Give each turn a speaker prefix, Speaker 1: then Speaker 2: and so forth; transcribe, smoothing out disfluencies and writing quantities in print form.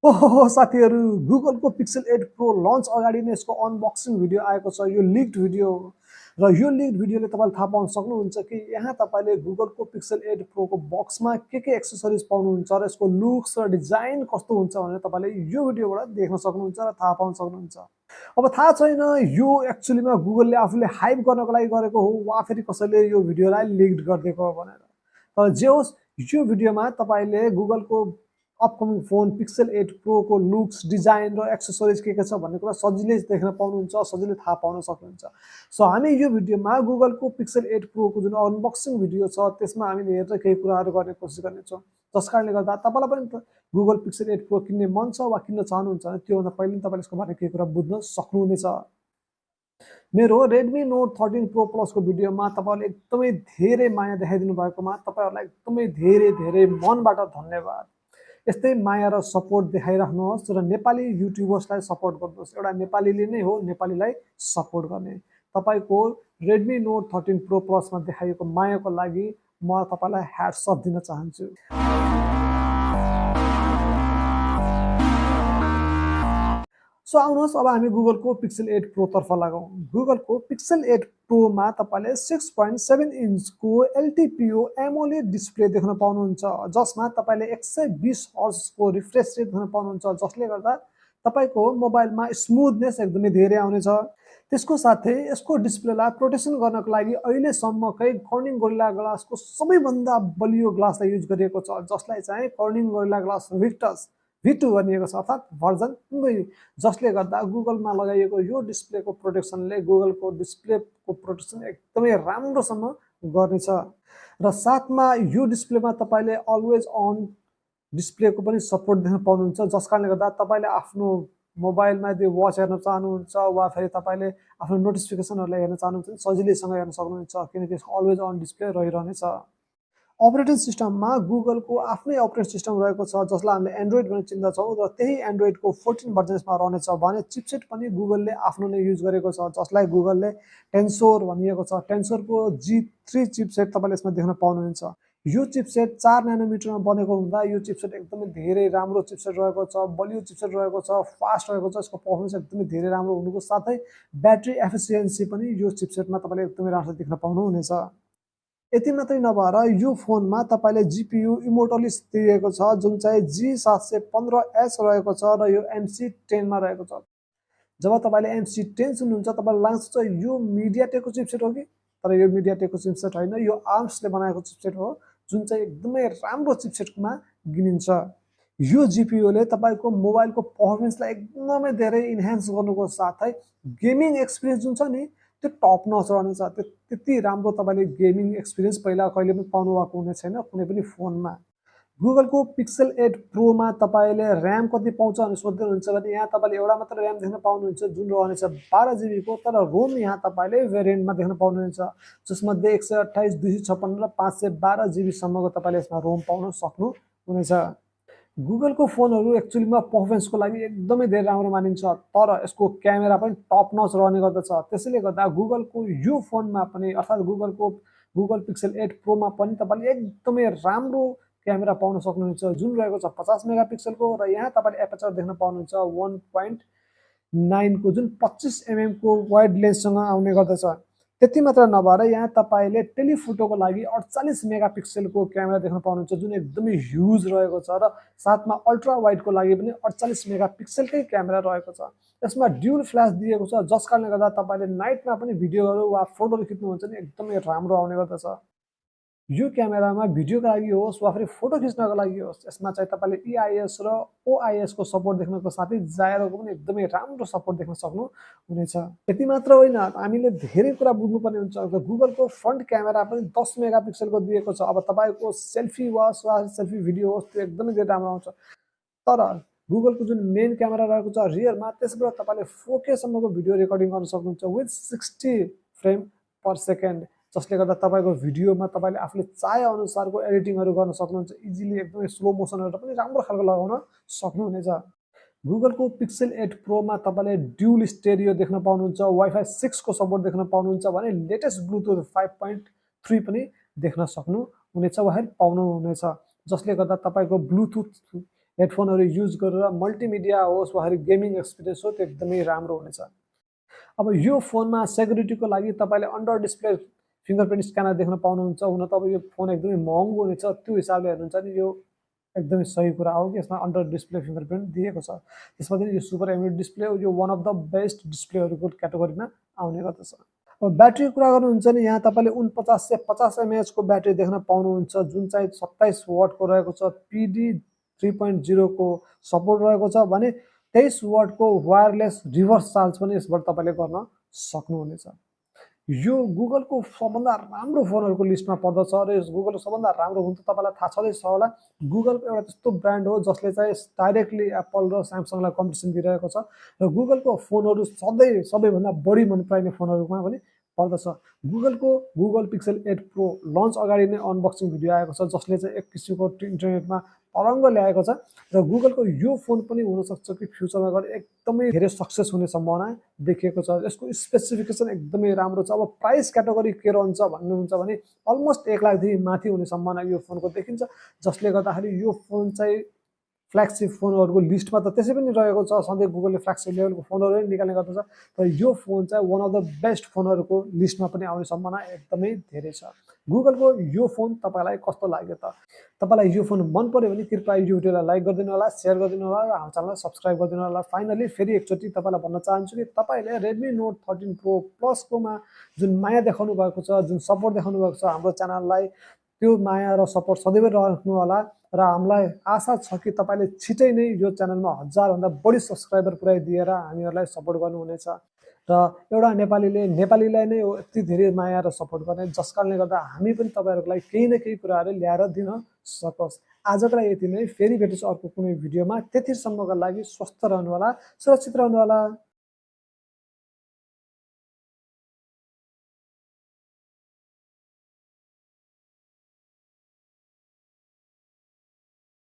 Speaker 1: ओहो साथीहरु गुगलको पिक्सल 8 प्रो लन्च अगाडि नै यसको अनबक्सिङ भिडियो आएको छ। यो लिक्ड भिडियो र यो लिक्ड भिडियोले तपाईले थाहा पाउन सक्नुहुन्छ कि यहाँ तपाईले गुगलको पिक्सल 8 प्रो को बक्समा के एक्सेसरिज पाउनुहुन्छ र यसको लुक्स र डिजाइन कस्तो हुन्छ भनेर तपाईले यो भिडियोबाट देख्न सक्नुहुन्छ र थाहा पाउन सक्नुहुन्छ। अब थाहा छैन यो एक्चुअलीमा गुगलले आफूले हाइप गर्नको लागि गरेको हो वा फेरि कसैले यो भिडियोलाई लिक्ड गरिदिएको हो भनेर। तर जे होस् यो भिडियोमा तपाईले गुगलको अपकमिङ फोन पिक्सल 8 प्रो को लुक्स डिजाइन र एक्सेसरिज के छ भन्ने कुरा सजिलै देख्न पाउनुहुन्छ, सजिलै थाहा पाउन सक्नुहुन्छ। सो हामी यो भिडियोमा गुगलको पिक्सल 8 प्रो को जुन अनबक्सिङ भिडियो छ त्यसमा हामीले हेरेर केही कुराहरू गर्ने कोसिस गर्नेछौँ। जस कारणले गर्दा तपाईलाई पनि गुगल पिक्सल 8 प्रो किन्ने मन छ वा किन्न चाहनुहुन्छ भने त्योभन्दा पहिले तपाईले यसको बारेमा केही कुरा बुझ्न सक्नुहुनेछ। मेरो रेडमी नोट 13 प्रो प्लस को भिडियोमा तपाईले एकदमै धेरै माया देखाइदिनु भएकोमा तपाईहरुलाई एकदमै धेरै मनबाट धन्यवाद। यस्तै माया र सपोर्ट देखाइराख्नुहोस् र नेपाली युट्युबर्सलाई सपोर्ट गर्नुहोस्। एउटा नेपालीले नै हो नेपालीलाई सपोर्ट गर्ने। तपाईको रेडमी नोट 13 प्रो प्लसमा देखाइएको मायाको लागि म तपाईलाई ह्याट्स अफ दिन चाहन्छु। सो आउनुहोस् अब हामी गुगलको पिक्सल 8 प्रो तर्फ लागौं। गुगलको पिक्सल 8 प्रोमा तपाईले 6.7 इन्चको एलटिपिओ एमोलेड डिस्प्ले देख्न पाउनुहुन्छ, जसमा तपाईले 120 हर्ट्जको रिफ्रेश रेट देख्न पाउनुहुन्छ, जसले गर्दा तपाईको मोबाइलमा स्मुथनेस एकदमै धेरै आउनेछ। त्यसको साथै यसको डिस्प्लेलाई प्रोटेक्सन गर्नको लागि अहिलेसम्मकै कर्निङ गोरिल्ला ग्लासको सबैभन्दा बलियो ग्लासलाई युज गरिएको छ, जसलाई चाहिँ Corning gorilla glass Victus V2 भनिएको छ, अर्थात् भर्जन 2, जसले गर्दा गुगलमा लगाइएको यो डिस्प्लेको प्रोटेक्सनले गुगलको डिस्प्लेको प्रोटेक्सन एकदमै राम्रोसँग गर्नेछ। र साथमा यो डिस्प्लेमा तपाईले अलवेज अन डिस्प्लेको पनि सपोर्ट देख्न पाउनुहुन्छ, जस कारणले गर्दा तपाईले आफ्नो मोबाइलमा यदि वाच हेर्न चाहनुहुन्छ वा फेरि तपाईले आफ्नो नोटिफिकेसनहरुलाई हेर्न चाहनुहुन्छ सजिलैसँग हेर्न सक्नुहुन्छ, किनकि अलवेज अन डिस्प्ले रहिरहनेछ। अपरेटिङ सिस्टममा गुगलको आफ्नै अपरेटिङ सिस्टम रहेको छ, जसलाई हामीले एन्ड्रोइड भनेर चिन्दछौँ र त्यही एन्ड्रोइडको 14 भर्जन्समा रहनेछ भने चिपसेट पनि गुगलले आफ्नो नै युज गरेको छ, जसलाई गुगलले टेन्सोर भनिएको छ। टेन्सोरको G3 चिपसेट तपाईले यसमा देख्न पाउनुहुन्छ। यो चिपसेट 4 न्यानोमिटरमा बनेको हुँदा यो चिपसेट एकदमै धेरै राम्रो चिपसेट रहेको छ, बलियो चिपसेट रहेको छ, फास्ट रहेको छ। यसको पर्फर्मेन्स एकदमै धेरै राम्रो हुनुको साथै ब्याट्री एफिसिएन्सी पनि यो चिपसेटमा तपाईले एकदमै राम्रो देख्न पाउनुहुनेछ। यति मात्रै नभएर यो फोनमा तपाईले जीपीयू इमोर्टलिस दिएको छ, जुन चाहिँ G715S रहेको छ र यो MC10 मा रहेको छ। जब तपाईले MC10 सुन्नुहुन्छ तपाईलाई लाग्छ यो मिडियाटेकको चिपसेट हो कि, तर यो मिडियाटेकको चिपसेट हैन, यो आर्म्सले बनाएको चिपसेट हो, जुन चाहिँ एकदमै राम्रो चिपसेटमा गिनिन्छ। यो जीपीयूले तपाईको मोबाइलको पर्फर्मेन्सलाई एकदमै धेरै इन्हान्स गर्नुको साथै गेमिङ एक्सपिरियन्स जुन छ नि त्यो टप नच रहनेछ। त्यति राम्रो तपाईले गेमिङ एक्सपिरियन्स पहिला कहिले पनि पाउनु भएको हुने छैन कुनै पनि फोनमा। गुगलको पिक्सल 8 प्रोमा तपाईले र्याम कति पाउँछ भनेर सोध्दै हुनुहुन्छ भने यहाँ तपाईले एउटा मात्र र्याम देख्न पाउनुहुन्छ, जुन रहनेछ 12 GB को, तर रोम यहाँ तपाईले भेरिएन्टमा देख्न पाउनुहुन्छ, जसमध्ये 128, 256 र 512 GB सम्मको तपाईले यसमा रोम पाउन सक्नुहुनेछ। गुगलको फोनहरु एक्चुअलीमा पर्फर्मेन्सको लागि एकदमै धेरै राम्रो मानिन्छ, तर यसको क्यामेरा पनि टप नच रहने गर्दछ। त्यसैले गर्दा गुगलको यो फोनमा पनि अर्थात् गुगल पिक्सल 8 प्रोमा पनि तपाईले एकदमै राम्रो क्यामेरा पाउन सक्नुहुन्छ, जुन रहेको छ 50 मेगापिक्सलको र यहाँ तपाईले एपर्चर देख्न पाउनुहुन्छ 1.9 को, जुन 25 mm को वाइड लेन्ससँग आउने गर्दछ। त्यति मात्र नभएर यहाँ तपाईले टेलिफोटोको लागि 48 मेगापिक्सलको क्यामेरा देख्न पाउनुहुन्छ, जुन एकदमै ह्युज रहेको छ र साथमा अल्ट्रा वाइडको लागि पनि 48 मेगापिक्सलकै क्यामेरा रहेको छ। यसमा ड्युल फ्ल्यास दिएको छ, जस कारणले गर्दा तपाईले नाइटमा पनि भिडियोहरु वा फोटोहरु खिच्नुहुन्छ भने एकदमै राम्रो आउने गर्दछ। यो क्यामेरामा भिडियोका लागि होस् वा फेरि फोटो खिच्नको लागि होस्, यसमा चाहिँ तपाईले EIS र OIS को सपोर्ट देख्नको साथै जायरोको पनि एकदमै राम्रो सपोर्ट देख्न सक्नुहुनेछ। यति मात्र होइन, हामीले धेरै कुरा बुझ्नुपर्ने हुन्छ। गुगलको फ्रन्ट क्यामेरा पनि 10 मेगापिक्सलको दिएको छ। अब तपाईको सेल्फी वा सेल्फी भिडियो होस् त्यो एकदमै धेरै राम्रो आउँछ, तर गुगलको जुन मेन क्यामेरा रहेको छ रियरमा, त्यसबाट तपाईले 4K सम्मको भिडियो रेकर्डिङ गर्न सक्नुहुन्छ विथ 60 फ्रेम पर सेकेन्ड, जसले गर्दा तपाईको भिडियोमा तपाईले आफूले चाहे अनुसारको एडिटिङहरु गर्न सक्नुहुन्छ। इजिली एकदमै स्लो मोसनहरु पनि राम्रो खालको लगाउन सक्नुहुनेछ। गुगलको पिक्सल 8 प्रोमा तपाईले ड्युल स्टेरियो देख्न पाउनुहुन्छ, वाइफाई 6 को सपोर्ट देख्न पाउनुहुन्छ भने लेटेस्ट ब्लुटुथ 5.3 पनि देख्न सक्नुहुनेछ वा पाउनुहुनेछ, जसले गर्दा तपाईको ब्लुटुथ हेडफोनहरू युज गरेर मल्टिमिडिया होस् वा गेमिङ एक्सपिरियन्स हो त्यो एकदमै राम्रो हुनेछ। अब यो फोनमा सेक्युरिटीको लागि तपाईँले अन्डर डिस्प्ले फिङ्गरप्रिन्ट स्क्यानर देख्न पाउनुहुन्छ। हुन त अब यो फोन एकदमै महँगो हुनेछ, त्यो हिसाबले हेर्नुहुन्छ नि यो एकदमै सही कुरा हो कि यसमा अन्डर डिस्प्ले फिङ्गरप्रिन्ट दिएको छ। त्यसमा पनि यो सुपर एमोलेड डिस्प्ले हो, यो वान अफ द बेस्ट डिस्प्लेहरूको क्याटेगोरीमा आउने गर्दछ। अब ब्याट्रीको कुरा गर्नुहुन्छ नि यहाँ तपाईँले 4950 mAhको ब्याट्री देख्न पाउनुहुन्छ, जुन चाहिँ 27 वाटको रहेको छ। PD 3.0 को सपोर्ट रहेको छ भने 23 वाटको वायरलेस रिभर्स चार्ज पनि यसबाट तपाईँले गर्न सक्नुहुनेछ। यो गुगलको सबभन्दा राम्रो फोनहरूको लिस्टमा पर्दछ र यस गुगलको सबभन्दा राम्रो हुन त तपाईँलाई थाहा छँदैछ होला। गुगलको एउटा त्यस्तो ब्रान्ड हो जसले चाहिँ डाइरेक्टली एप्पल र स्यामसङलाई कम्पिटिसन दिइरहेको छ र गुगलको फोनहरू सधैँ सबैभन्दा बढी मन पराइने फोनहरूमा पनि पर्दछ। गुगलको गुगल पिक्सल 8 प्रो लन्च अगाडि नै अनबक्सिङ भिडियो आएको छ जसले चाहिँ एक किसिमको इन्टरनेटमा तरङ्ग ल्याएको छ र गुगलको यो फोन पनि हुनसक्छ कि फ्युचरमा गएर एकदमै धेरै सक्सेस हुने सम्भावना देखिएको छ। यसको स्पेसिफिकेसन एकदमै राम्रो छ। अब प्राइस क्याटेगोरी के रहन्छ भन्नुहुन्छ भने अलमोस्ट 1 लाखदेखि माथि हुने सम्भावना यो फोनको देखिन्छ, जसले गर्दाखेरि यो फोन चाहिँ फ्ल्यागसिप फोनहरूको लिस्टमा त त्यसै पनि रहेको छ। सधैँ गुगलले फ्ल्यागसिप लेभलको फोनहरू नै निकाल्ने गर्दछ, तर यो फोन चाहिँ वान अफ द बेस्ट फोनहरूको लिस्टमा पनि आउने सम्भावना एकदमै धेरै छ। गुगलको यो फोन तपाईँलाई कस्तो लाग्यो त? तपाईँलाई यो फोन मन पर्यो भने कृपया यो भिडियोलाई लाइक गरिदिनु होला, सेयर गरिदिनु होला र हाम्रो च्यानललाई सब्सक्राइब गरिदिनु होला। फाइनली फेरि एकचोटि तपाईँलाई भन्न चाहन्छु कि तपाईँले रेडमी नोट 13 प्रो प्लसकोमा जुन माया देखाउनु भएको छ, जुन सपोर्ट देखाउनु भएको छ हाम्रो च्यानललाई, त्यो माया र सपोर्ट सदैव राख्नु होला र हामीलाई आशा छ कि तपाईँले छिटै नै यो च्यानलमा 1000भन्दा बढी सब्सक्राइबर पुर्याइदिएर हामीहरूलाई सपोर्ट गर्नुहुनेछ र एउटा नेपालीले नेपालीलाई नै हो यति धेरै माया र सपोर्ट गर्ने, जस कारणले गर्दा हामी पनि तपाईँहरूको लागि केही न केही कुराहरू ल्याएर दिन सकोस्। आजको लागि यति नै, फेरि भेट्छु अर्को कुनै भिडियोमा। त्यतिसम्मको लागि स्वस्थ रहनु होला, सुरक्षित रहनु होला।